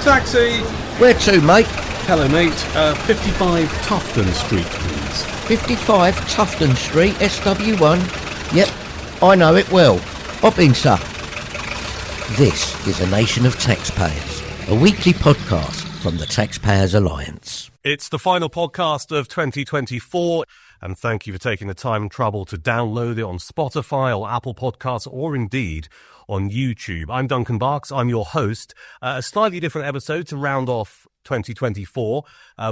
Taxi! Where to, mate? Hello, mate. 55 Tufton Street, please. 55 Tufton Street, SW1. Yep, I know it well. Hop in, sir. This is A Nation of Taxpayers, a weekly podcast from the Taxpayers Alliance. It's the final podcast of 2024, and thank you for taking the time and trouble to download it on Spotify or Apple Podcasts, or indeed on YouTube. I'm Duncan Barkes, I'm your host. A slightly different episode to round off 2024.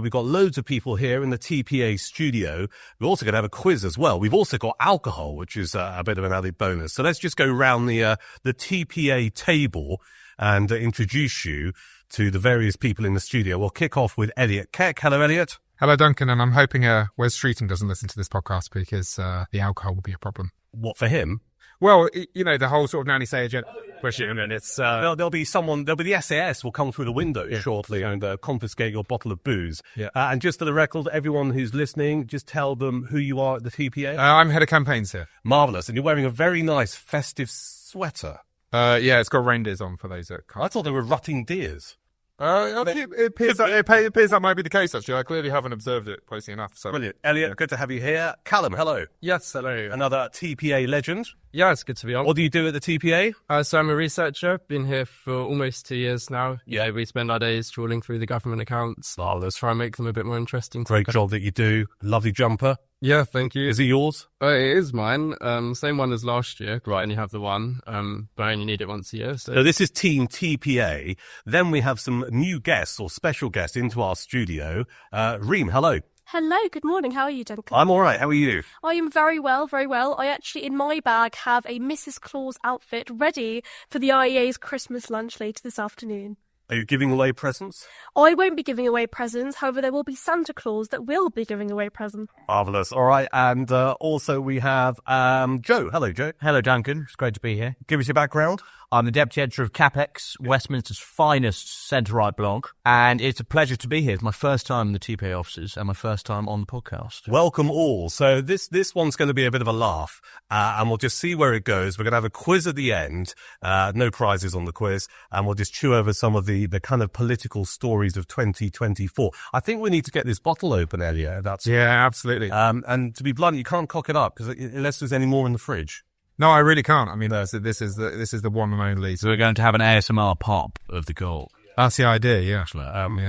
We've got loads of people here in the TPA studio. We're also going to have a quiz as well. We've also got alcohol, which is a bit of an added bonus. So let's just go round the TPA table and introduce you to the various people in the studio. We'll kick off with Elliot Keck. Hello, Elliot. Hello, Duncan, and I'm hoping Wes Streeton doesn't listen to this podcast because the alcohol will be a problem. What, for him? Well, you know, the whole sort of nanny say agenda pushing, and it's... There'll be the SAS will come through the window shortly and confiscate your bottle of booze. Yeah. And just for the record, everyone who's listening, just tell them who you are at the TPA. I'm head of campaigns here. Marvellous. And you're wearing a very nice festive sweater. Yeah, it's got reindeers on for those that can't. I thought they were rutting deers. It appears that might be the case, actually. I clearly haven't observed it closely enough. So. Brilliant. Elliot, good to have you here. Callum, hello. Yes, hello. Another TPA legend. Yeah, it's good to be on. What do you do at the TPA? So I'm a researcher, been here for almost 2 years now. Yeah, we spend our days trawling through the government accounts. Marvellous. Try and make them a bit more interesting. Great job that you do. Lovely jumper. Yeah, thank you. Is it yours? It is mine. Same one as last year. Right, I only have the one, but I only need it once a year. So this is Team TPA. Then we have some new guests or special guests into our studio. Reem, hello. Hello, good morning. How are you, Duncan? I'm all right. How are you? I am very well, very well. I actually, in my bag, have a Mrs. Claus outfit ready for the IEA's Christmas lunch later this afternoon. Are you giving away presents? I won't be giving away presents. However, there will be Santa Claus that will be giving away presents. Marvellous. All right. And also we have Joe. Hello, Joe. Hello, Duncan. It's great to be here. Give us your background. I'm the Deputy Editor of CapX, Westminster's finest centre-right blog, and it's a pleasure to be here. It's my first time in the TPA offices and my first time on the podcast. Welcome all. So this one's going to be a bit of a laugh, and we'll just see where it goes. We're going to have a quiz at the end, no prizes on the quiz, and we'll just chew over some of the kind of political stories of 2024. I think we need to get this bottle open, Elliot. Yeah, absolutely. And to be blunt, you can't cock it up because unless there's any more in the fridge. No, I really can't. I mean, this is the one and only. So we're going to have an ASMR pop of the goal. That's the idea, yeah.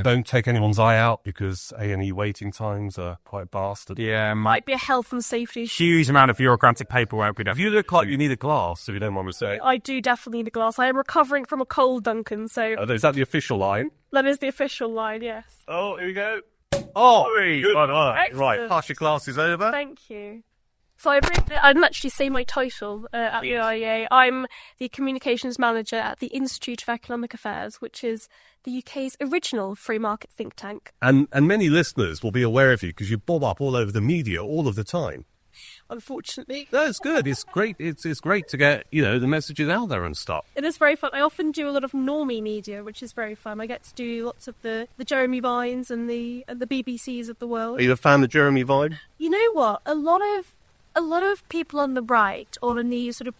Don't take anyone's eye out because A&E waiting times are quite bastard. Yeah, Might be a health and safety issue. huge amount of bureaucratic paperwork. You look like you need a glass, if you don't mind me saying. I do definitely need a glass. I am recovering from a cold, Duncan, so Is that the official line? that is the official line, yes. Oh, here we go. Oh, good. Right, Excellent. pass your glasses over. Thank you. So I didn't actually say my title at the IEA. I'm the Communications Manager at the Institute of Economic Affairs, which is the UK's original free market think tank. And many listeners will be aware of you because you bob up all over the media all of the time. Unfortunately. No, it's good. It's great. It's great to get, the messages out there and stuff. It is very fun. I often do a lot of normie media, which is very fun. I get to do lots of the Jeremy Vines and the BBCs of the world. Are you a fan of Jeremy Vine? You know what? A lot of people on the right or on the sort of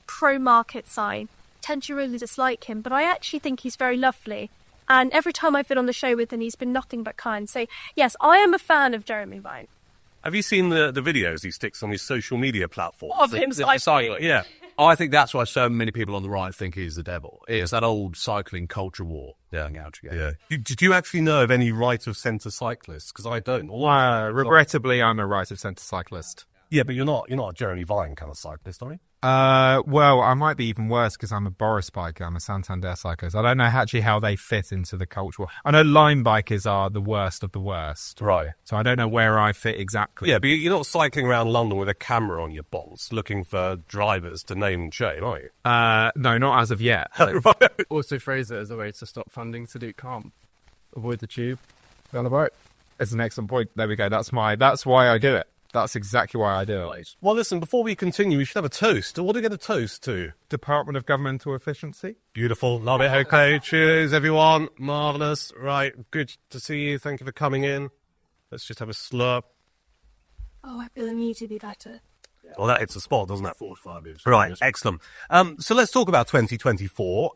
pro-market side tend to really dislike him, but I actually think he's very lovely. And every time I've been on the show with him, he's been nothing but kind. So, yes, I am a fan of Jeremy Vine. Have you seen the videos he sticks on his social media platforms? Of him cycling. Yeah. I think that's why so many people on the right think he's the devil. It's that old cycling culture war going out together. Yeah. Did you actually know of any right of centre cyclists? Because I don't. Regrettably, I'm a right of centre cyclist. Yeah, but you're not a Jeremy Vine kind of cyclist, are you? Well, I might be even worse because I'm a Boris biker. I'm a Santander cyclist. I don't know actually how they fit into the culture. I know line bikers are the worst of the worst. Right. So I don't know where I fit exactly. Yeah, but you're not cycling around London with a camera on your balls looking for drivers to name and shame, are you? No, not as of yet. Also phrase it as a way to stop funding to do calm. Avoid the tube. Be on the boat. It's an excellent point. There we go. That's why I do it. That's exactly why I do it. Well, listen, before we continue, we should have a toast. What do we get a toast to? Department of Governmental Efficiency. Beautiful. Love it. Okay, cheers, everyone. Marvellous. Right, good to see you. Thank you for coming in. Let's just have a slurp. Oh, I really need to be better. Well, that hits the spot, doesn't it? 45 years. Right, excellent. So let's talk about 2024.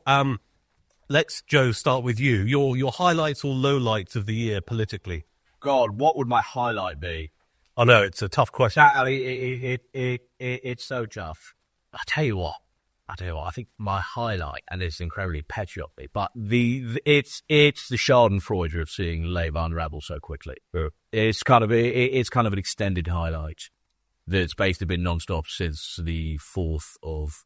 Let's, Joe, start with you. Your highlights or lowlights of the year politically. God, what would my highlight be? I know it's a tough question. It's so tough. I tell you what. I think my highlight, and it's incredibly patriotic, but it's the Schadenfreude of seeing Labour unravel so quickly. Yeah. It's kind of an extended highlight that's basically been non-stop since the 4th of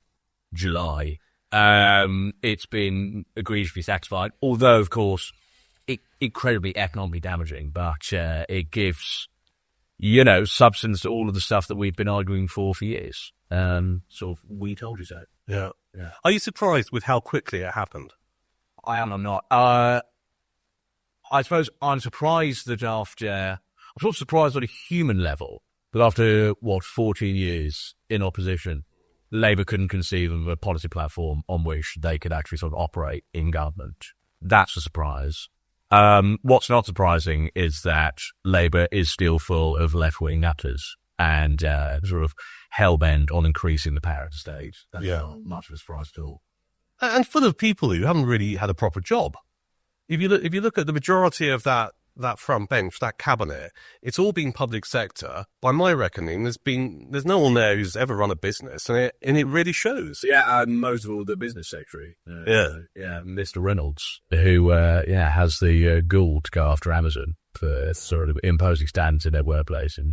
July. It's been egregiously satisfied, although of course incredibly economically damaging. But it gives substance to all of the stuff that we've been arguing for years. Sort of, we told you so. Yeah. Are you surprised with how quickly it happened? I am. I'm not. I suppose I'm surprised that I'm sort of surprised on a human level, but after 14 years in opposition, Labour couldn't conceive of a policy platform on which they could actually sort of operate in government. That's a surprise. What's not surprising is that Labour is still full of left-wing nutters and sort of hell-bent on increasing the power of the state. That's not much of a surprise at all. And full of people who haven't really had a proper job. If you look at the majority of that front bench, that cabinet, it's all been public sector. By my reckoning, there's no one there who's ever run a business, and it really shows. Yeah, most of all the business secretary. Mr. Reynolds, who has the gall to go after Amazon for sort of imposing standards in their workplace and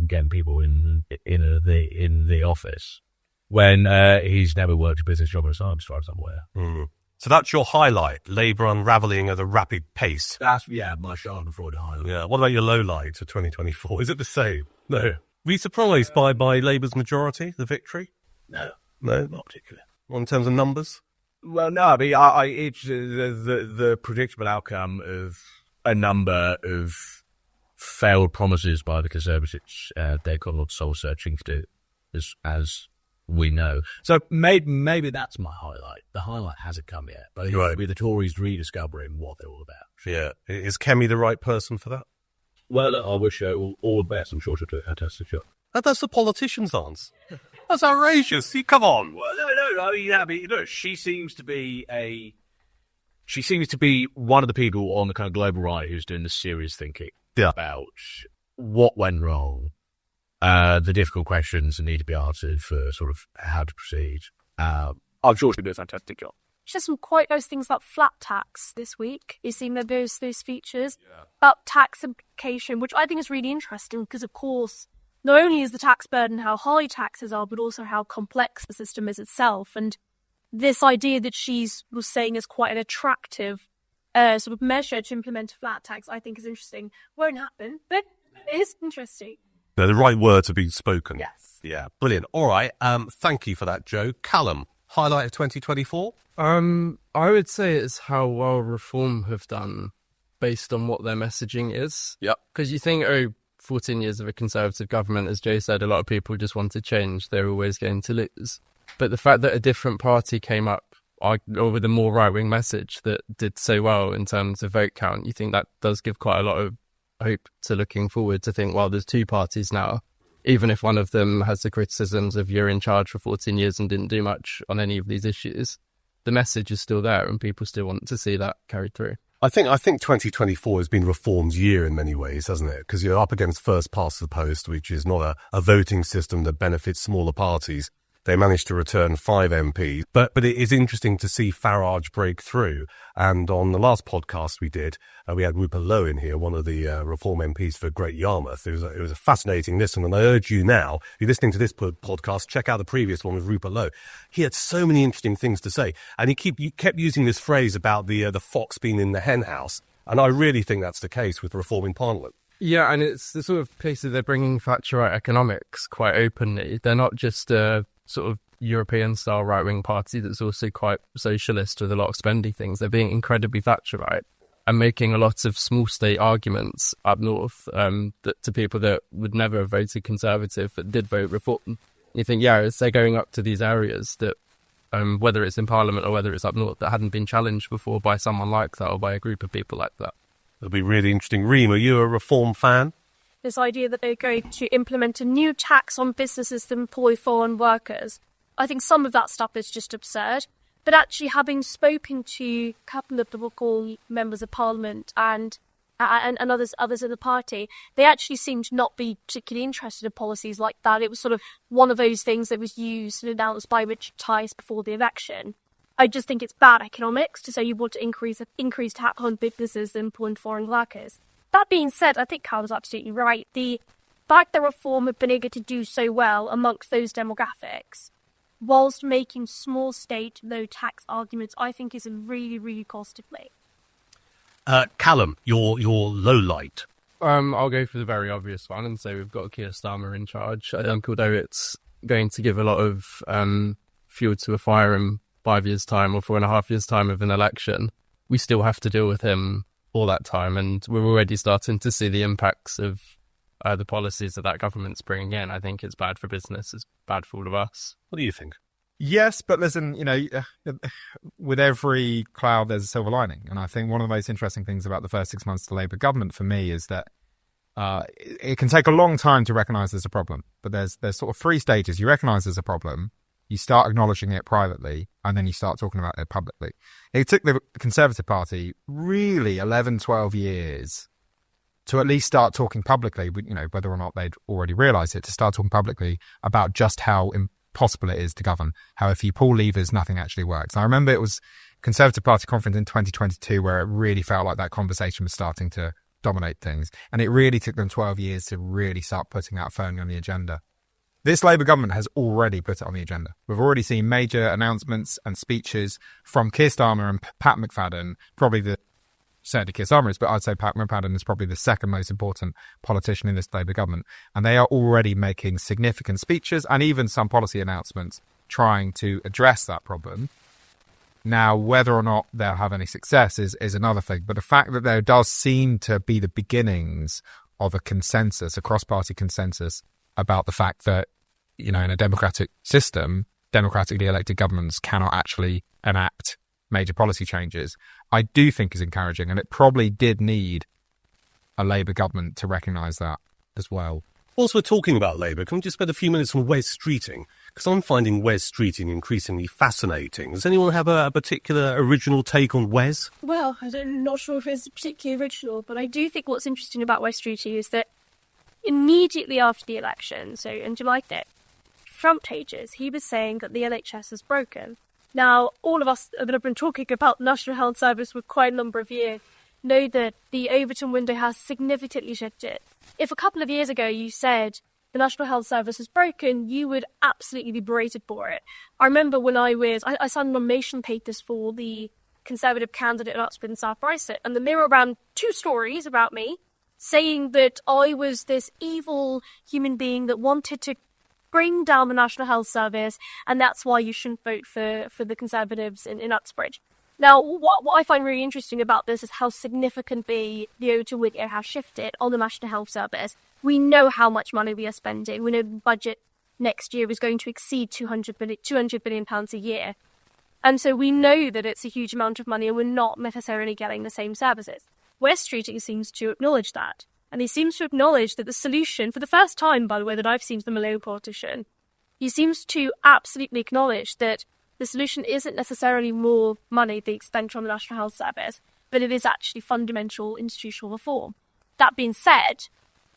getting people in the office when he's never worked a business job in his life, as far as I'm aware. Mm. So that's your highlight, Labour unravelling at a rapid pace. That's, my Schadenfreude highlight. Yeah. What about your low light for 2024? Is it the same? No. Were you surprised by Labour's majority, the victory? No, not particularly. Well, in terms of numbers? Well, no, I mean, it's the predictable outcome of a number of failed promises by the Conservatives. They've got a lot of soul searching to do, as we know. So maybe that's my highlight. The highlight hasn't come yet, but with the Tories rediscovering what they're all about. Yeah. Is Kemi the right person for that? Well, I wish her all the best. I'm sure she'll do a fantastic job. That's the politicians' answer. That's outrageous. Come on. Well, no. I mean, look, she seems to be one of the people on the kind of global right who's doing the serious thinking about what went wrong. The difficult questions that need to be answered for sort of how to proceed. I'm sure she'll do a fantastic job. She said some quite nice things about flat tax this week. You've seen those features about tax implication, which I think is really interesting because, of course, not only is the tax burden how high taxes are, but also how complex the system is itself. And this idea that was saying is quite an attractive sort of measure to implement a flat tax, I think is interesting. Won't happen, but it is interesting. No, the right words have been spoken. Yes. Yeah, brilliant. All right, thank you for that, Joe. Callum, highlight of 2024? I would say it's how well Reform have done based on what their messaging is. Yep. Because you think, 14 years of a Conservative government, as Joe said, a lot of people just want to change. They're always going to lose. But the fact that a different party came up with a more right-wing message that did so well in terms of vote count, you think that does give quite a lot of hope to looking forward to think, well, there's two parties now. Even if one of them has the criticisms of you're in charge for 14 years and didn't do much on any of these issues, the message is still there and people still want to see that carried through. I think 2024 has been Reform's year in many ways, hasn't it? Because you're up against first past the post, which is not a voting system that benefits smaller parties. They managed to return 5 MPs. But it is interesting to see Farage break through. And on the last podcast we did, we had Rupert Lowe in here, one of the Reform MPs for Great Yarmouth. It was a fascinating listen. And I urge you now, if you're listening to this podcast, check out the previous one with Rupert Lowe. He had so many interesting things to say. And he kept using this phrase about the fox being in the hen house. And I really think that's the case with Reform in Parliament. Yeah, and it's the sort of case that they're bringing Thatcherite economics quite openly. They're not just sort of European-style right-wing party that's also quite socialist with a lot of spendy things. They're being incredibly Thatcherite and making a lot of small state arguments up north to people that would never have voted Conservative but did vote Reform. You think, as they're going up to these areas that, whether it's in Parliament or whether it's up north, that hadn't been challenged before by someone like that or by a group of people like that. It'll be really interesting. Reem, are you a Reform fan? This idea that they're going to implement a new tax on businesses that employ foreign workers. I think some of that stuff is just absurd. But actually, having spoken to a couple of the local members of parliament and others in the party, they actually seemed to not be particularly interested in policies like that. It was sort of one of those things that was used and announced by Richard Tice before the election. I just think it's bad economics to say you want to increase tax on businesses and employ foreign workers. That being said, I think Callum's absolutely right. The fact that Reform have been able to do so well amongst those demographics, whilst making small state, low tax arguments, I think is a really, really positive play. Callum, your low light. I'll go for the very obvious one and say we've got Keir Starmer in charge. I think although it's going to give a lot of fuel to a fire in 5 years' time or 4.5 years' time of an election, we still have to deal with him all that time, and we're already starting to see the impacts of the policies that government's bringing in. I think it's bad for business, it's bad for all of us. What do you think? Yes, but listen, with every cloud there's a silver lining. And I think one of the most interesting things about the first 6 months of the Labour government for me is that it can take a long time to recognise there's a problem. But there's sort of 3 stages. You recognise there's a problem, you start acknowledging it privately, and then you start talking about it publicly. It took the Conservative Party really 11, 12 years to at least start talking publicly, whether or not they'd already realised it, to start talking publicly about just how impossible it is to govern, how if you pull levers, nothing actually works. I remember it was Conservative Party conference in 2022 where it really felt like that conversation was starting to dominate things. And it really took them 12 years to really start putting that firmly on the agenda. This Labour government has already put it on the agenda. We've already seen major announcements and speeches from Keir Starmer and Pat McFadden, probably certainly Keir Starmer is, but I'd say Pat McFadden is probably the second most important politician in this Labour government. And they are already making significant speeches and even some policy announcements trying to address that problem. Now, whether or not they'll have any success is another thing. But the fact that there does seem to be the beginnings of a consensus, a cross-party consensus, about the fact that, in a democratic system, democratically elected governments cannot actually enact major policy changes, I do think is encouraging. And it probably did need a Labour government to recognise that as well. Whilst we're talking about Labour, can we just spend a few minutes on Wes Streeting? Because I'm finding Wes Streeting increasingly fascinating. Does anyone have a particular original take on Wes? Well, I'm not sure if it's particularly original, but I do think what's interesting about Wes Streeting is that immediately after the election, so in July 5th, front pages, he was saying that the NHS is broken. Now, all of us that have been talking about the National Health Service for quite a number of years know that the Overton window has significantly shifted. If a couple of years ago you said the National Health Service is broken, you would absolutely be berated for it. I remember when I signed nomination papers for the Conservative candidate at Uxbridge and South Bricet, and the Mirror ran 2 stories about me saying that I was this evil human being that wanted to bring down the National Health Service, and that's why you shouldn't vote for the Conservatives in Uxbridge. Now, what I find really interesting about this is how significantly the Overton window has shifted on the National Health Service. We know how much money we are spending. We know the budget next year is going to exceed £200 billion a year. And so we know that it's a huge amount of money and we're not necessarily getting the same services. Wes Streeting seems to acknowledge that. And he seems to acknowledge that the solution, for the first time, by the way, that I've seen from a Labour politician, he seems to absolutely acknowledge that the solution isn't necessarily more money, the expenditure on the National Health Service, but it is actually fundamental institutional reform. That being said,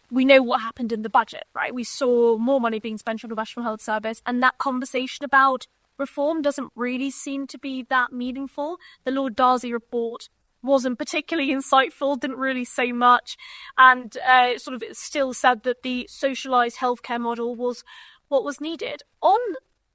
we know what happened in the budget, right? We saw more money being spent on the National Health Service, and that conversation about reform doesn't really seem to be that meaningful. The Lord Darcy report wasn't particularly insightful, didn't really say much, and it still said that the socialised healthcare model was what was needed. On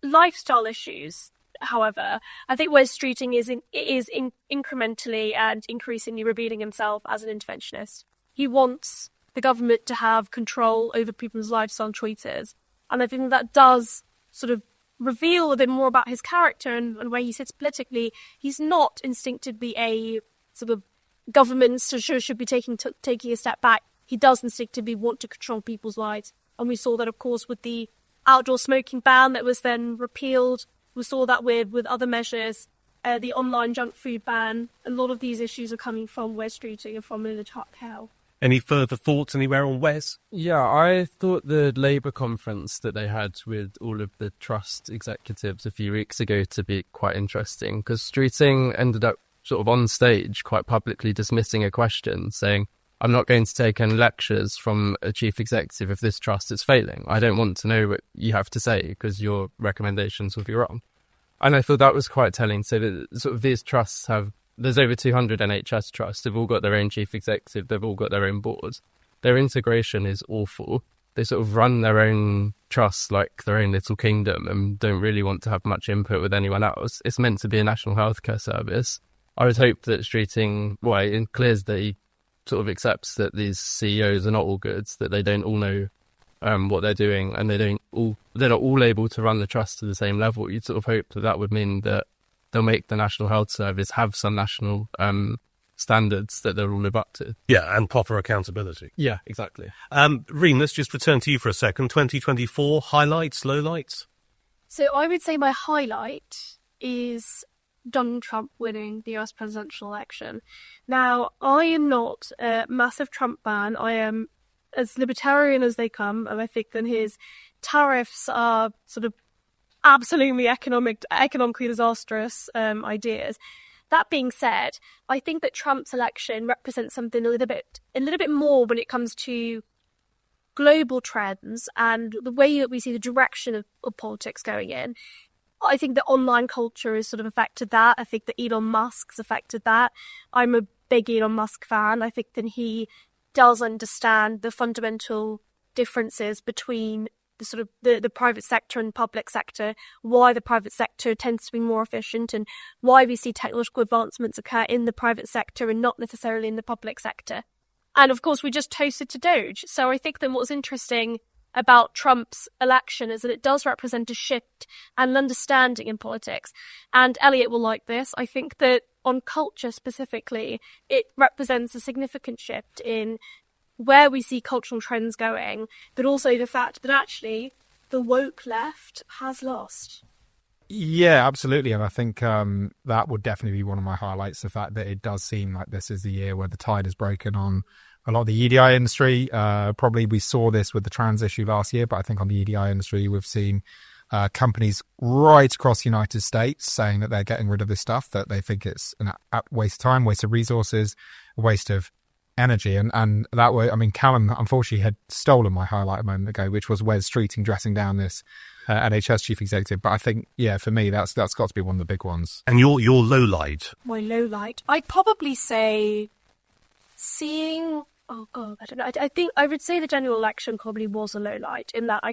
lifestyle issues, however, I think Wes Streeting is incrementally and increasingly revealing himself as an interventionist. He wants the government to have control over people's lifestyle choices, and I think that does sort of reveal a bit more about his character and where he sits politically. He's not instinctively a sort of government should be taking a step back. He does instinctively want to control people's lives, and we saw that, of course, with the outdoor smoking ban that was then repealed. We saw that with other measures, the online junk food ban. A lot of these issues are coming from Wes Streeting and from Elliot. Any further thoughts anywhere on Wes? Yeah, I thought the Labour conference that they had with all of the Trust executives a few weeks ago to be quite interesting, because Streeting ended up sort of on stage quite publicly dismissing a question, saying, I'm not going to take any lectures from a chief executive if this trust is failing. I don't want to know what you have to say because your recommendations will be wrong. And I thought that was quite telling. So that sort of these trusts there's over 200 NHS trusts. They've all got their own chief executive. They've all got their own boards. Their integration is awful. They sort of run their own trusts like their own little kingdom and don't really want to have much input with anyone else. It's meant to be a national healthcare service. I would hope that Streeting, it clears that he sort of accepts that these CEOs are not all good, that they don't all know what they're doing, and they're not all able to run the trust to the same level. You'd sort of hope that would mean that they'll make the National Health Service have some national standards that they'll all live up to. Yeah, and proper accountability. Yeah, exactly. Reem, let's just return to you for a second. 2024, highlights, lowlights? So I would say my highlight is Donald Trump winning the US presidential election. Now, I am not a massive Trump fan. I am as libertarian as they come, and I think that his tariffs are sort of absolutely economically disastrous ideas. That being said, I think that Trump's election represents something a little bit more when it comes to global trends and the way that we see the direction of politics going in. I think that online culture has sort of affected that. I think that Elon Musk's affected that. I'm a big Elon Musk fan. I think that he does understand the fundamental differences between the private sector and public sector, why the private sector tends to be more efficient, and why we see technological advancements occur in the private sector and not necessarily in the public sector. And of course, we just toasted to Doge. So I think that what's interesting about Trump's election is that it does represent a shift and an understanding in politics. And Elliot will like this. I think that on culture specifically, it represents a significant shift in where we see cultural trends going, but also the fact that actually the woke left has lost. Yeah, absolutely. And I think that would definitely be one of my highlights, the fact that it does seem like this is the year where the tide is broken on a lot of the EDI industry. Probably we saw this with the trans issue last year, but I think on the EDI industry, we've seen companies right across the United States saying that they're getting rid of this stuff, that they think it's a waste of time, waste of resources, a waste of energy. And that way, I mean, Callum unfortunately had stolen my highlight a moment ago, which was Wes Streeting dressing down this NHS chief executive. But I think, yeah, for me, that's got to be one of the big ones. And your low light? My low light, I'd probably say seeing... Oh God, I don't know. I think I would say the general election probably was a low light in that I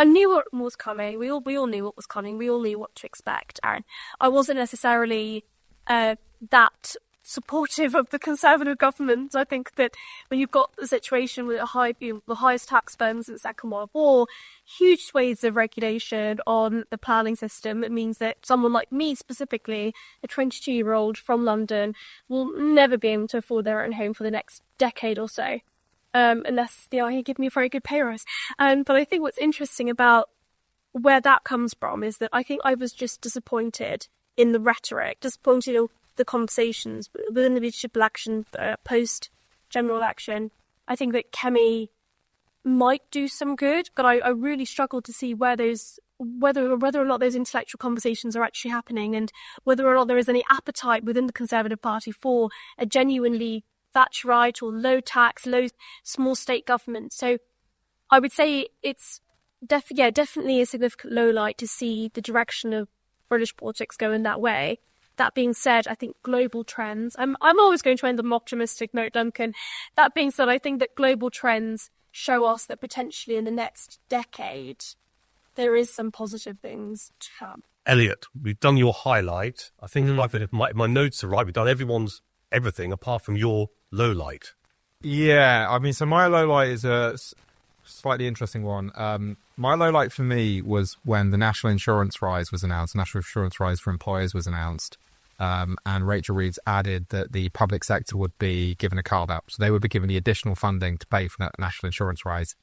knew what was coming. We all knew what was coming. We all knew what to expect, and I wasn't necessarily that supportive of the Conservative government. I think that when you've got a situation with the highest tax burdens since the Second World War, huge swathes of regulation on the planning system, it means that someone like me specifically, a 22-year-old from London, will never be able to afford their own home for the next decade or so, unless the IE give me a very good pay rise. But I think what's interesting about where that comes from is that I think I was just disappointed in the rhetoric, disappointed in the conversations within the leadership election, post-general election. I think that Kemi might do some good, but I really struggle to see whether or not those intellectual conversations are actually happening, and whether or not there is any appetite within the Conservative Party for a genuinely Thatcherite or low tax, low small state government. So I would say it's definitely a significant low light to see the direction of British politics go in that way. That being said, I think global trends... I'm always going to end on an optimistic note, Duncan. That being said, I think that global trends show us that potentially in the next decade, there is some positive things to come. Elliot, we've done your highlight. I think if my notes are right, we've done everything apart from your low light. Yeah, I mean, so my low light is a slightly interesting one. My low light for me was when the national insurance rise was announced. National insurance rise for employers was announced. And Rachel Reeves added that the public sector would be given a carve out. So they would be given the additional funding to pay for that national insurance rise.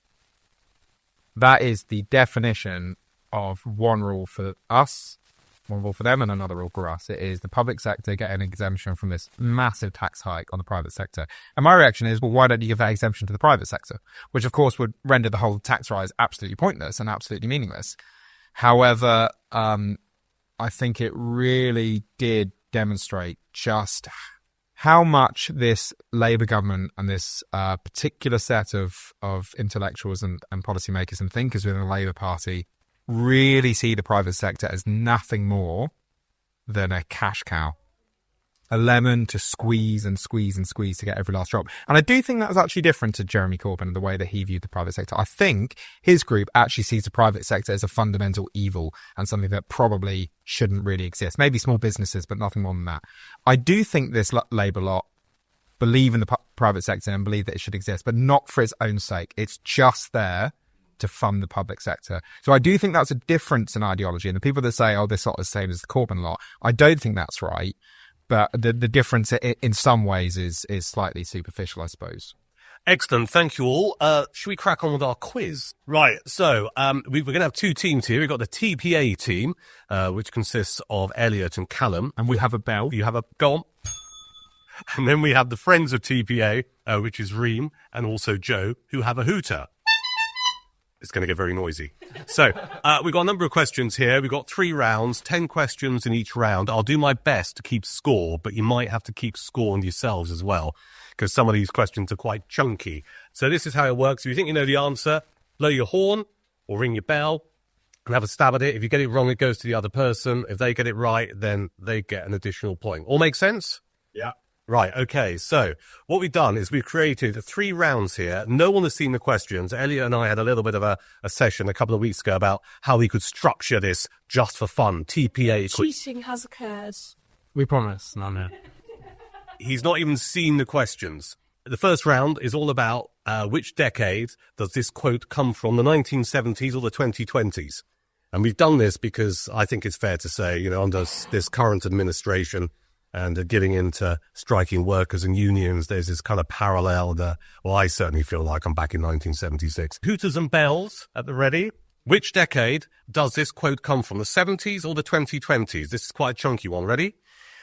That is the definition of one rule for us one rule for them and another rule for us. It is the public sector get an exemption from this massive tax hike on the private sector. And my reaction is, well, why don't you give that exemption to the private sector? Which, of course, would render the whole tax rise absolutely pointless and absolutely meaningless. However, I think it really did demonstrate just how much this Labour government and this particular set of intellectuals and policymakers and thinkers within the Labour Party really see the private sector as nothing more than a cash cow. A lemon to squeeze and squeeze and squeeze to get every last drop. And I do think that was actually different to Jeremy Corbyn and the way that he viewed the private sector. I think his group actually sees the private sector as a fundamental evil and something that probably shouldn't really exist. Maybe small businesses, but nothing more than that. I do think this Labour lot believe in the private sector and believe that it should exist, but not for its own sake. It's just there to fund the public sector. So I do think that's a difference in ideology. And the people that say, oh, this lot is the same as the Corbyn lot, I don't think that's right. But the difference in some ways is slightly superficial, I suppose. Excellent. Thank you all. Should we crack on with our quiz? Right. So we're going to have two teams here. We've got the TPA team, which consists of Elliot and Callum. And we have a bell. You have a... Go on. And then we have the friends of TPA, which is Reem and also Joe, who have a hooter. It's going to get very noisy. So we've got a number of questions here. We've got 3 rounds, 10 questions in each round. I'll do my best to keep score, but you might have to keep score on yourselves as well, because some of these questions are quite chunky. So this is how it works. If you think you know the answer, blow your horn or ring your bell and have a stab at it. If you get it wrong, it goes to the other person. If they get it right, then they get an additional point. All make sense? Yeah. Right, okay, so what we've done is we've created 3 rounds here. No one has seen the questions. Elliot and I had a little bit of a session a couple of weeks ago about how we could structure this just for fun. TPA. Cheating has occurred. We promise. No. He's not even seen the questions. The first round is all about which decade does this quote come from, the 1970s or the 2020s? And we've done this because I think it's fair to say, you know, under this current administration, and getting into striking workers and unions, there's this kind of parallel that, well, I certainly feel like I'm back in 1976. Hooters and bells at the ready. Which decade does this quote come from, the 70s or the 2020s? This is quite a chunky one. Ready?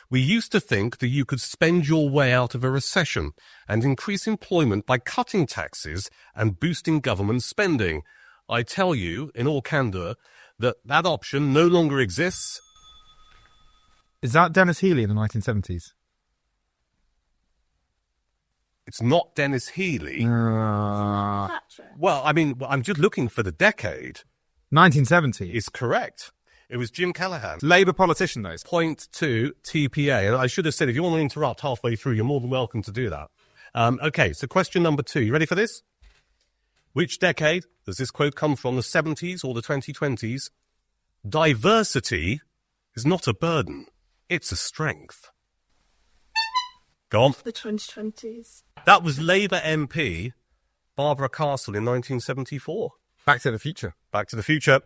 We used to think that you could spend your way out of a recession and increase employment by cutting taxes and boosting government spending. I tell you, in all candour, that option no longer exists. Is that Dennis Healey in the 1970s? It's not Dennis Healey. Well, I mean, I'm just looking for the decade. 1970 is correct. It was Jim Callaghan. Labour politician, though. Point to TPA. And I should have said, if you want to interrupt halfway through, you're more than welcome to do that. Okay, so question number 2. You ready for this? Which decade does this quote come from, the 70s or the 2020s? Diversity is not a burden. It's a strength. Go on. The 2020s. That was Labour MP Barbara Castle in 1974. Back to the Future. Back to the Future.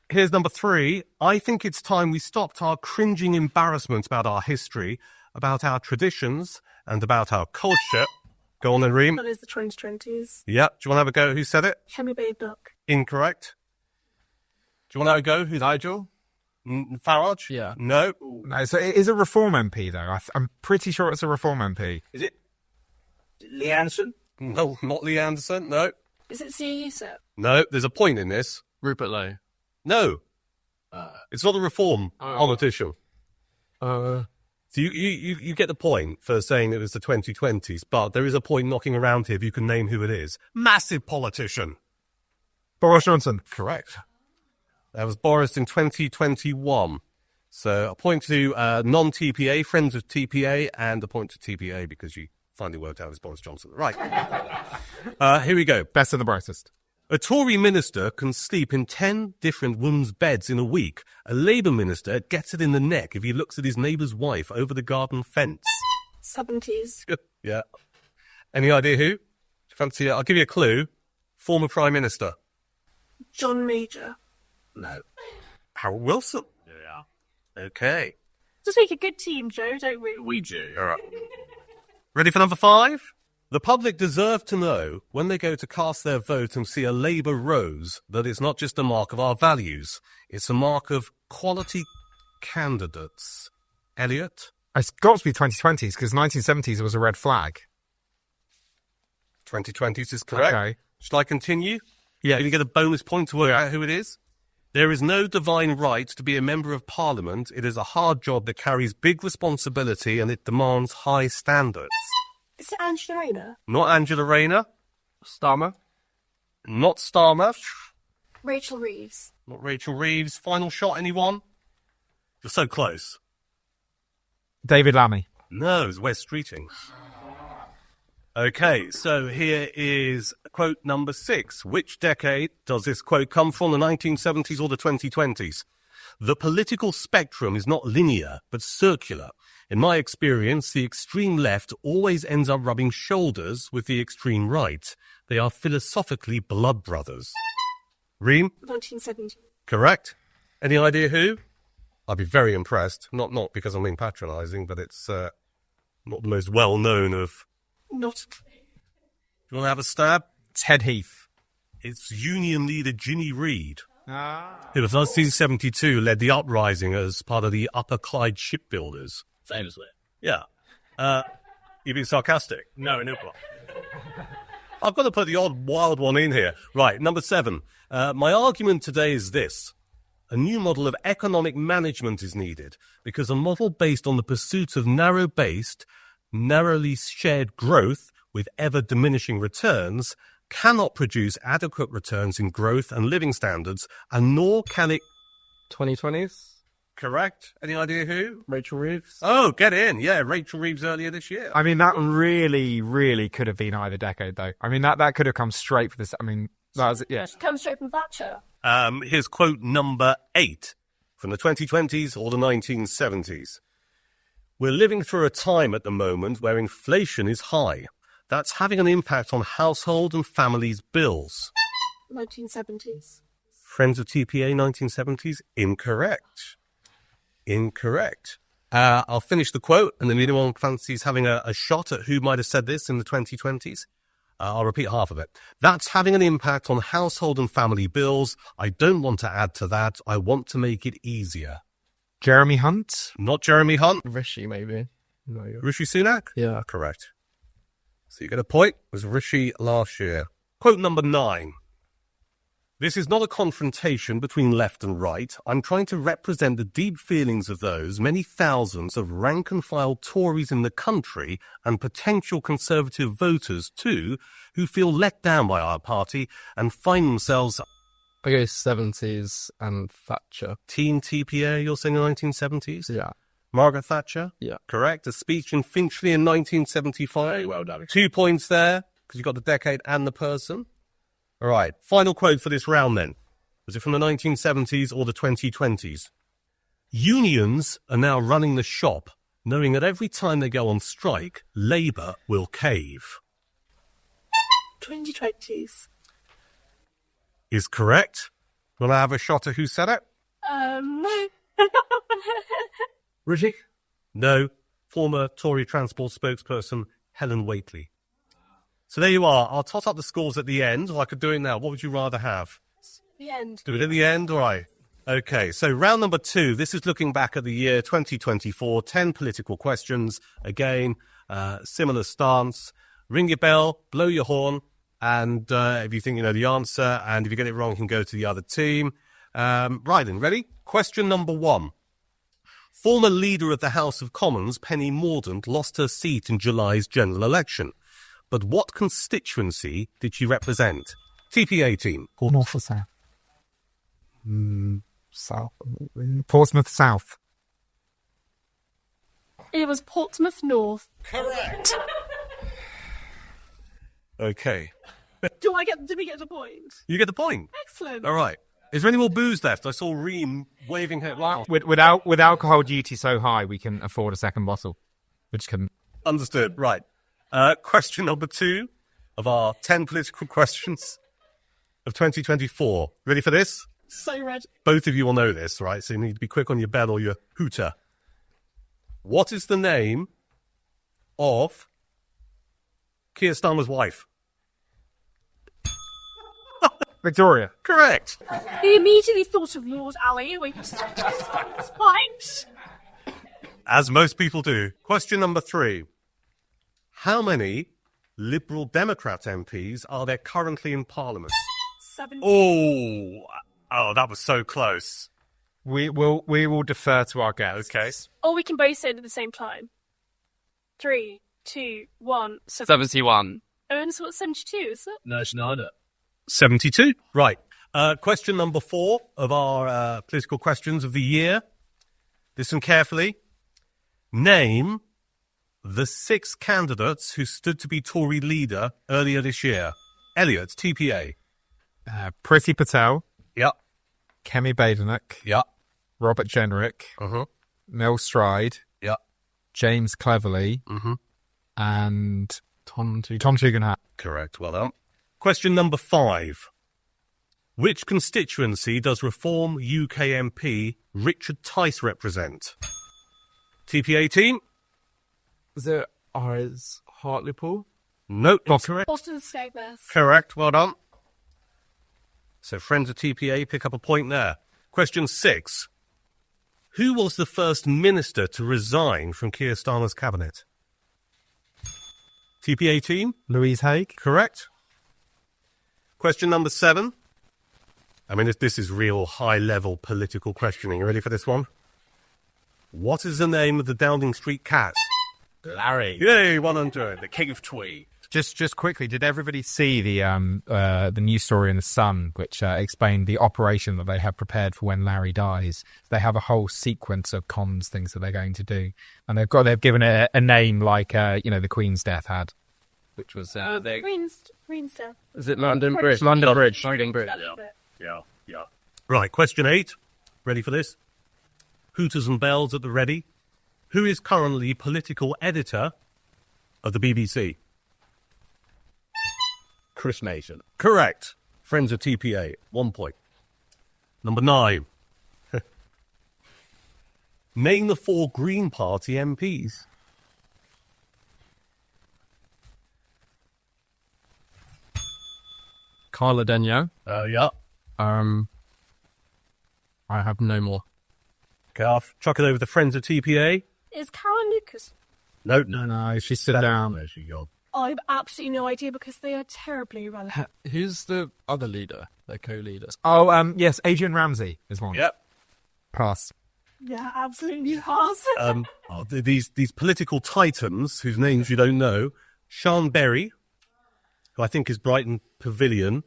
Here's number 3. I think it's time we stopped our cringing embarrassment about our history, about our traditions, and about our culture. Go on then, Reem. That is the 2020s. Yeah. Do you want to have a go? Who said it? Hemi Bay Book. Incorrect. Do you want to have a go? Who's Nigel? Farage? Yeah. No. No, so it is a Reform MP, though. I'm pretty sure it's a Reform MP. Is it Lee Anderson? No, not Lee Anderson. No. Is it CUSEP? No, there's a point in this. Rupert Lowe. No. It's not a Reform politician. So you get the point for saying it was the 2020s, but there is a point knocking around here if you can name who it is. Massive politician. Boris Johnson. Correct. That was Boris in 2021. So a point to non-TPA, friends of TPA, and a point to TPA because you finally worked out it was Boris Johnson. Right. Here we go. Best and the brightest. A Tory minister can sleep in 10 different women's beds in a week. A Labour minister gets it in the neck if he looks at his neighbour's wife over the garden fence. 70s. Yeah. Any idea who? Fancy it? I'll give you a clue. Former Prime Minister. John Major. No. Harold Wilson. Yeah. Okay. Just make a good team, Joe, don't we? We do. All right. Ready for number 5? The public deserve to know when they go to cast their vote and see a Labour rose that it's not just a mark of our values. It's a mark of quality candidates. Elliot? It's got to be 2020s because 1970s was a red flag. 2020s is correct. Okay. Shall I continue? Yeah. Can you get a bonus point to work out who it is? There is no divine right to be a member of parliament. It is a hard job that carries big responsibility and it demands high standards. Is it Angela Rayner? Not Angela Rayner. Starmer. Not Starmer. Rachel Reeves. Not Rachel Reeves. Final shot, anyone? You're so close. David Lammy. No, it's Wes Streeting. Okay, so here is quote number 6. Which decade does this quote come from, the 1970s or the 2020s? The political spectrum is not linear, but circular. In my experience, the extreme left always ends up rubbing shoulders with the extreme right. They are philosophically blood brothers. Reem? 1970. Correct. Any idea who? I'd be very impressed. Not because I'm being patronising, but it's not the most well-known of... Not. You want to have a stab? Ted Heath. It's Union leader Ginny Reid. Who in 1972 led the uprising as part of the Upper Clyde shipbuilders. Famously. Yeah. You being sarcastic? No, no problem. I've got to put the odd wild one in here. Right, number 7. My argument today is this. A new model of economic management is needed because a model based on the pursuit of narrowly shared growth with ever-diminishing returns cannot produce adequate returns in growth and living standards, and nor can it... 2020s. Correct? Any idea who? Rachel Reeves. Oh, get in. Yeah, Rachel Reeves earlier this year. I mean, that really could have been either decade, though. I mean, that could have come straight for this. I mean, that was, yeah. Comes straight from Thatcher. Here's quote number 8 from the 2020s or the 1970s. We're living through a time at the moment where inflation is high. That's having an impact on household and families' bills. 1970s. Friends of TPA 1970s? Incorrect. I'll finish the quote, and then if anyone fancies having a shot at who might have said this in the 2020s, I'll repeat half of it. That's having an impact on household and family bills. I don't want to add to that. I want to make it easier. Jeremy Hunt? Not Jeremy Hunt. Rishi, maybe. No, Rishi Sunak? Yeah. Correct. So you get a point. It was Rishi last year. Quote number 9. This is not a confrontation between left and right. I'm trying to represent the deep feelings of those many thousands of rank-and-file Tories in the country and potential Conservative voters too, who feel let down by our party and find themselves... I go 70s and Thatcher. Teen TPA, you're saying the 1970s? Yeah. Margaret Thatcher? Yeah. Correct. A speech in Finchley in 1975. Well done. 2 points there, because you got the decade and the person. All right. Final quote for this round then. Was it from the 1970s or the 2020s? Unions are now running the shop, knowing that every time they go on strike, Labour will cave. 2020s. Is correct. Will I have a shot at who said it? No. Rishi? No. Former Tory transport spokesperson Helen Whately. So there you are. I'll toss up the scores at the end, or I could do it now. What would you rather have? The end. Do it at the end? All right. Okay, so round number 2. This is looking back at the year 2024. 10 political questions. Again, similar stance. Ring your bell, blow your horn, and if you think you know the answer, and if you get it wrong, you can go to the other team. Right then, ready? Question number 1. Former leader of the House of Commons, Penny Mordaunt, lost her seat in July's general election. But what constituency did she represent? TPA team. North or South? South. Portsmouth South. It was Portsmouth North. Correct. Okay. Do we get the point? You get the point. Excellent. All right. Is there any more booze left? I saw Reem waving her. Wow. With alcohol duty so high, we can afford a second bottle, which can... Understood. Right. Question number 2 of our 10 political questions of 2024. Ready for this? So ready. Both of you will know this, right? So you need to be quick on your bell or your hooter. What is the name of Keir Starmer's wife? Victoria. Correct. He immediately thought of Lord Ali. Spines. As most people do. Question number 3. How many Liberal Democrat MPs are there currently in Parliament? 7. Oh, that was so close. We will defer to our guests. Okay. Or we can both say it at the same time. 3, 2, 1. 71. Oh, and so what's 72, is it? No, it's not. 72. Right. Question number 4 of our political questions of the year. Listen carefully. Name the 6 candidates who stood to be Tory leader earlier this year. Elliot, TPA. Priti Patel, Yep. Kemi Badenoch, Yep. Robert Jenrick, Uh-huh. Mel Stride, Yep. James Cleverly, Mm-hmm. and Tom Tugendhat. Correct. Well done. Question number 5. Which constituency does Reform UK MP Richard Tice represent? TPA team? Is it ours Hartlepool? No, not correct. Boston Statements. Correct. Well done. So friends of TPA pick up a point there. Question 6. Who was the first minister to resign from Keir Starmer's cabinet? TPA team? Louise Haig. Correct. Question number 7. I mean, this is real high-level political questioning. You ready for this one? What is the name of the Downing Street cat? Larry. Yay, 100. The King of Twee. Just quickly, did everybody see the news story in the Sun, which explained the operation that they have prepared for when Larry dies? They have a whole sequence of comms things that they're going to do, and they've given it a name like the Queen's death had, Which was Green's death. is it London Bridge? London Bridge. London Bridge. Yeah. Right, question 8. Ready for this? Hooters and bells at the ready. Who is currently political editor of the BBC? Chris Mason. Correct. Friends of TPA, 1 point. Number 9. Name the 4 Green Party MPs. Carla Denio. Yeah. I have no more. Okay, I'll chuck it over to Friends of TPA. Is Karen Lucas? No, she stood down. There she goes. I have absolutely no idea because they are terribly irrelevant. Who's the other leader? Their co-leader. Oh, yes, Adrian Ramsey is one. Yep. Pass. Yeah, absolutely pass. These political titans, whose names you don't know, Sian Berry, who I think is Brighton Pavilion,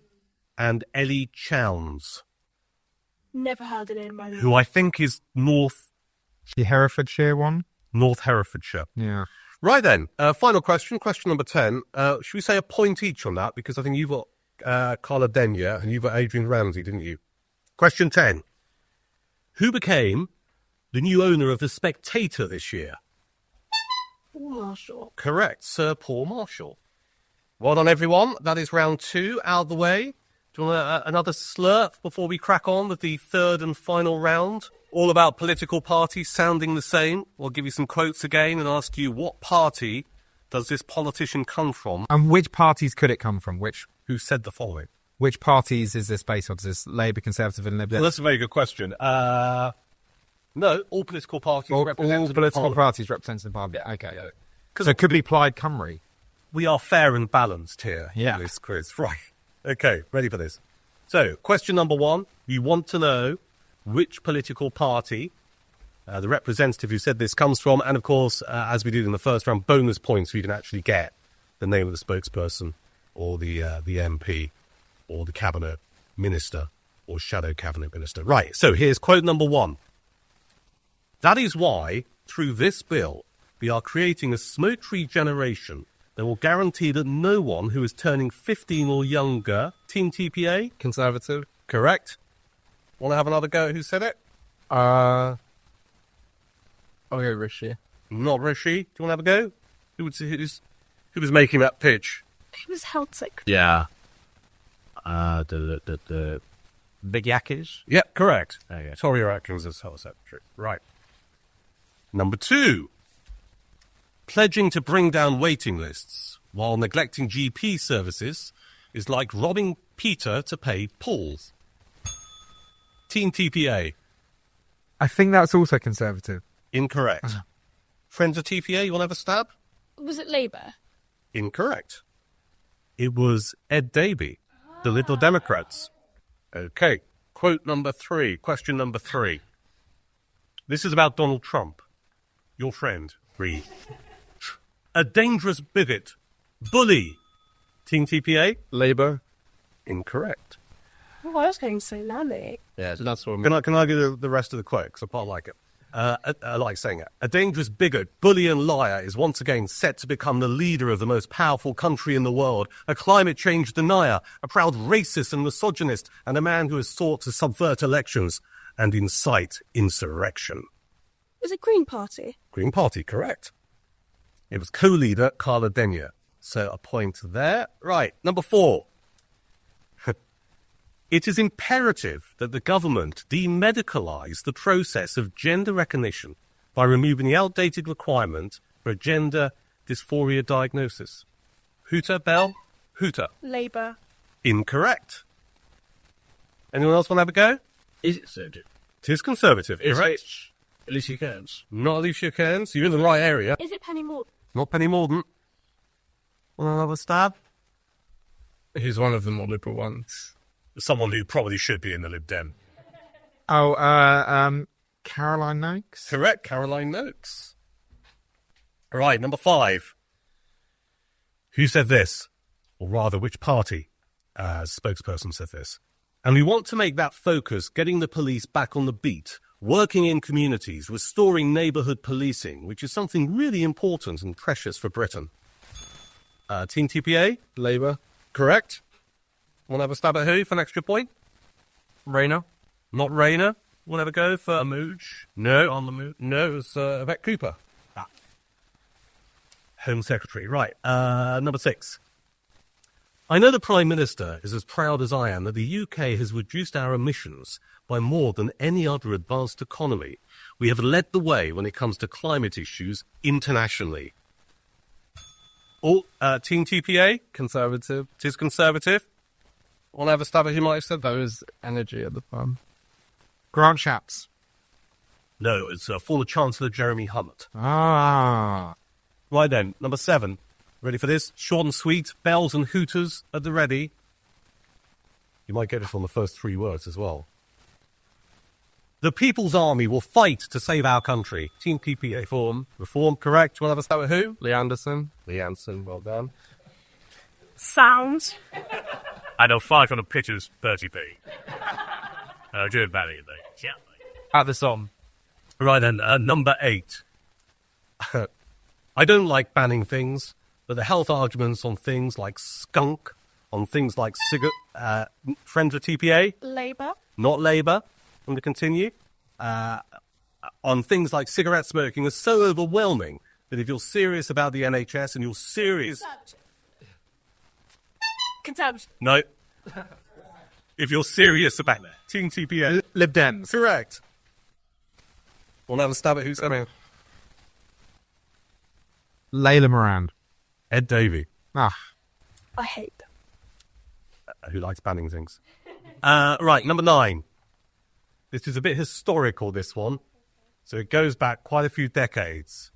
and Ellie Chowns, Never heard the name by the way. who I think is North The Herefordshire one. Herefordshire. Yeah. Right then, final question number 10. Should we say a point each on that? Because I think you've got Carla Denyer and you've got Adrian Ramsey, didn't you? Question 10. Who became the new owner of The Spectator this year? Marshall. Correct, Sir Paul Marshall. Well done, everyone. That is round 2 out of the way. Do you want another slurp before we crack on with the 3rd and final round? All about political parties sounding the same. We'll give you some quotes again and ask you, what party does this politician come from? And which parties could it come from? Who said the following? Which parties is this based on? Is this Labour, Conservative and Liberal? Well, that's a very good question. No, all political parties All represented in political Parliament. parties represented in Parliament. Okay. Because So it could be Plaid Cymru. we are fair and balanced here Yeah. in this quiz. Right. Okay, ready for this. So, question number 1. You want to know which political party the representative who said this comes from, and of course, as we did in the first round, bonus points so you can actually get the name of the spokesperson or the MP or the cabinet minister or shadow cabinet minister. Right, so here's quote number 1. That is why, through this bill, we are creating a smoke-free generation that will guarantee that no one who is turning 15 or younger, Team TPA, Conservative. correct? Want to have another go at who said it? I'll go Rishi. Not Rishi. Do you want to have a go? Who was making that pitch? He was held sick. Yeah. The Big Yakkies. Yep, correct. There you go. Tory Atkins as Health Secretary. Right. Number 2. Pledging to bring down waiting lists while neglecting GP services is like robbing Peter to pay Paul? Team TPA. I think that's also Conservative. Incorrect. Friends of TPA, you want to have a stab? Was it Labour? Incorrect. It was Ed Davey, the Liberal Democrats. Okay, quote number 3, question number 3. This is about Donald Trump, your friend. Read. A dangerous bigot. Bully. Team TPA? Labour. Incorrect. Oh, I was going to say Nanny. Yeah, that's what Can I give the rest of the quote? Because I quite like it. I like saying it. A dangerous bigot, bully and liar is once again set to become the leader of the most powerful country in the world, a climate change denier, a proud racist and misogynist, and a man who has sought to subvert elections and incite insurrection. Was it Green Party? Green Party, correct. It was co-leader Carla Denyer. So a point there. Right, number 4. It is imperative that the government demedicalise the process of gender recognition by removing the outdated requirement for a gender dysphoria diagnosis. Hooter, Bell? Hooter. Labour. Incorrect. Anyone else want to have a go? Is it Conservative? It is Conservative, correct. Alicia Kearns. Not Alicia Kearns. You're in the right area. Is it Penny Mordaunt? Not Penny Mordaunt. Want another stab? He's one of the more liberal ones. Someone who probably should be in the Lib Dem. Oh, Caroline Noakes? Correct, Caroline Noakes. All right, number 5. Who said this? Or rather, which party spokesperson said this? And we want to make that focus getting the police back on the beat, working in communities, restoring neighbourhood policing, which is something really important and precious for Britain. Team TPA? Labour. Correct. Want to have a stab at who for an extra point? Rayner. Not Rayner. Want to have a go for Amooge? No, on the move. No, it was Yvette Cooper. Home Secretary. Right. Number 6. I know the Prime Minister is as proud as I am that the UK has reduced our emissions by more than any other advanced economy. We have led the way when it comes to climate issues internationally. Team TPA? Conservative. It is Conservative. Want to have a stab at who might have said that? That was energy at the farm. Grant Shapps. No, it's former Chancellor Jeremy Hunt. Ah. Right then, number 7. Ready for this? Short and sweet, bells and hooters at the ready. You might get it from the first 3 words as well. The People's Army will fight to save our country. Team TPA. Reform, correct. Want to have a stab at who? Lee Anderson. Lee Anderson, well done. Sound. I know 500 pitches, 30p. Doing badly, though. At the Somme. Right then, number 8. I don't like banning things, but the health arguments on things like skunk, on things like friends of TPA, Labour. not Labour, I'm going to continue, on things like cigarette smoking are so overwhelming that if you're serious about the NHS and you're serious... Conservative. No. If you're serious about Team TPA... Lib Dems. Correct. Want to have a stab at who's coming? Layla Moran. Ed Davey. Ah. I hate them. Who likes banning things. Right, number 9. This is a bit historical, this one. So it goes back quite a few decades.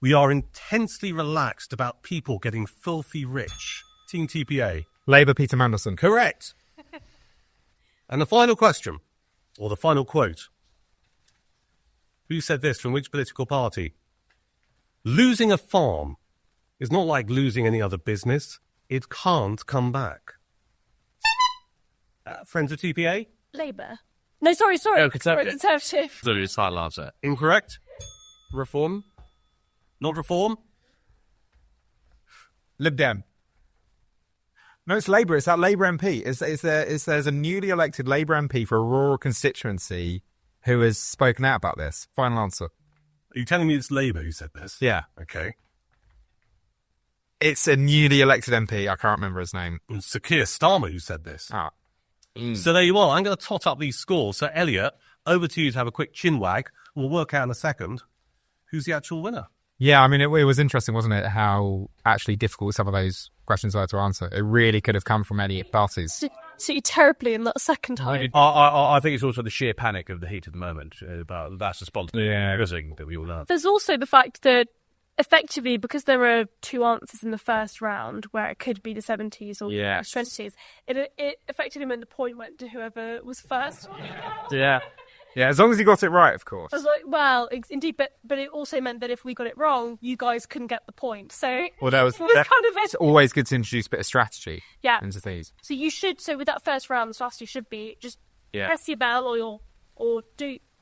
We are intensely relaxed about people getting filthy rich. Team TPA. Labour Peter Mandelson. Correct. And the final question, or the final quote. Who said this from which political party? Losing a farm is not like losing any other business. It can't come back. Friends of TPA? Labour. No, sorry. Oh, Conservative. Conservative. So it's silent answer. Incorrect. Reform. Not Reform. Lib Dem. No, it's Labour. It's that Labour MP. There's a newly elected Labour MP for a rural constituency who has spoken out about this. Final answer. Are you telling me it's Labour who said this? Yeah. Okay. It's a newly elected MP. I can't remember his name. And Sir Keir Starmer who said this. Ah. So there you are. I'm going to tot up these scores. So, Elliot, over to you to have a quick chin wag. We'll work out in a second who's the actual winner. Yeah, I mean, it was interesting, wasn't it, how actually difficult some of those questions were to answer. It really could have come from any parties. So you terribly in that second time. I think it's also the sheer panic of the heat of the moment. But that's the spontaneous thing that we all love. There's also the fact that effectively, because there are two answers in the first round, where it could be the 70s or the 20s, it effectively meant the point went to whoever was first. Yeah. Yeah, as long as you got it right, of course. I was like, well, indeed, but it also meant that if we got it wrong, you guys couldn't get the point. So well, that was kind of it's always good to introduce a bit of strategy into these. So so with that first round, the strategy should be just press your bell or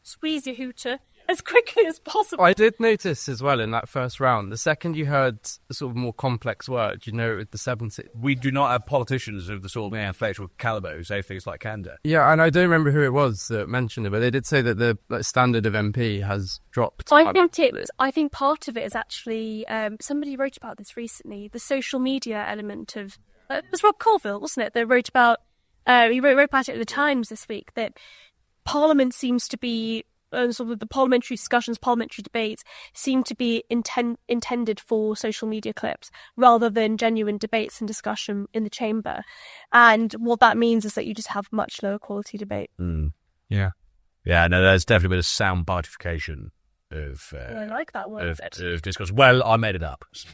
squeeze your hooter as quickly as possible. I did notice as well in that first round, the second you heard a sort of more complex word, you know, with the 70s. We do not have politicians of the sort of intellectual calibre who say things like candor. Yeah, and I don't remember who it was that mentioned it, but they did say that the standard of MP has dropped. I think part of it is actually, somebody wrote about this recently, the social media element of, it was Rob Colville, wasn't it, that wrote about, he wrote about it at the Times this week, that Parliament seems to be, sort of the parliamentary discussions, parliamentary debates seem to be intended for social media clips rather than genuine debates and discussion in the chamber. And what that means is that you just have much lower quality debate. Yeah. Yeah, no, there's definitely been a sound bitification of... I like that word. Of discourse. Well, I made it up. So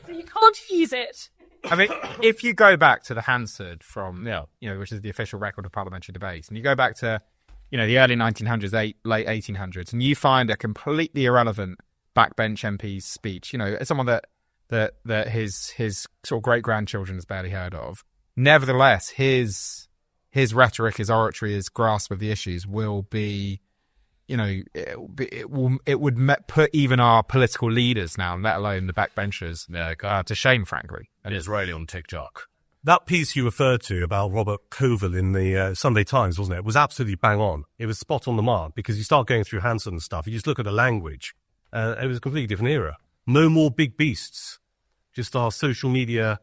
you can't use it. I mean, if you go back to the Hansard from, which is the official record of parliamentary debates, and you go back to the early 1900s, late 1800s, and you find a completely irrelevant backbench MP's speech, someone that his sort of great-grandchildren has barely heard of. Nevertheless, his rhetoric, his oratory, his grasp of the issues will be, it would put even our political leaders now, let alone the backbenchers, to shame, frankly. And Israeli on TikTok. That piece you referred to about Robert Colville in the Sunday Times, wasn't it? Was absolutely bang on. It was spot on the mark because you start going through Hanson and stuff. You just look at the language. It was a completely different era. No more big beasts. Just our social media,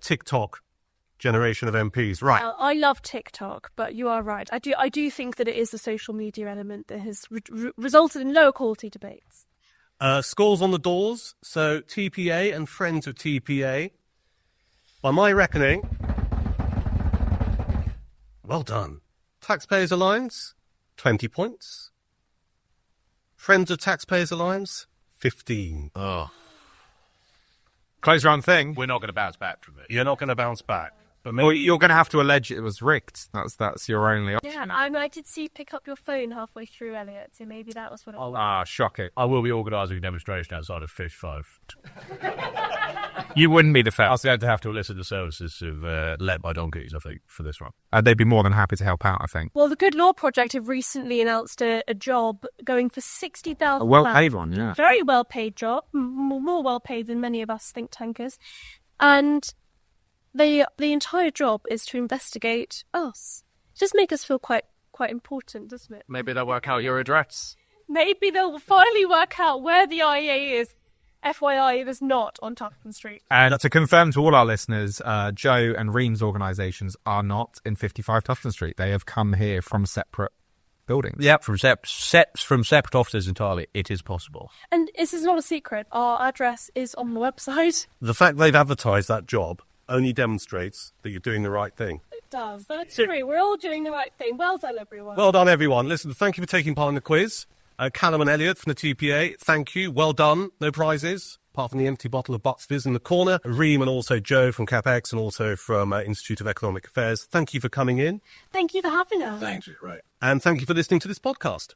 TikTok generation of MPs. Right. I love TikTok, but you are right. I do think that it is the social media element that has resulted in lower quality debates. Scores on the doors. So TPA and friends of TPA. By my reckoning, well done. Taxpayers Alliance, 20 points. Friends of Taxpayers Alliance, 15. Oh. Close round thing. We're not going to bounce back from it. You're not going to bounce back. But maybe you're going to have to allege it was rigged. That's your only option. Yeah, and I did see you pick up your phone halfway through, Elliot, so maybe that was what it was. Shocking. I will be organising a demonstration outside of Fish 5. You wouldn't be the I was first. going to have to elicit the services of led by donkeys, I think, for this one. They'd be more than happy to help out, I think. Well, the Good Law Project have recently announced a job going for £60,000. A well-paid one, yeah. Very well-paid job, more well-paid than many of us think tankers. And the entire job is to investigate us. It does make us feel quite important, doesn't it? Maybe they'll work out your address. Maybe they'll finally work out where the IEA is. FYI, it is not on Tufton Street. And to confirm to all our listeners, Joe and Reem's organisations are not in 55 Tufton Street. They have come here from separate buildings. Yep, from separate offices entirely. It is possible. And this is not a secret. Our address is on the website. The fact they've advertised that job only demonstrates that you're doing the right thing. It does. That's true. We're all doing the right thing. Well done, everyone. Well done, everyone. Listen, thank you for taking part in the quiz. Callum and Elliot from the TPA, thank you. Well done. No prizes, apart from the empty bottle of Bucks Fizz in the corner. Reem and also Joe from CapX and also from Institute of Economic Affairs. Thank you for coming in. Thank you for having us. Thank you. Right. And thank you for listening to this podcast.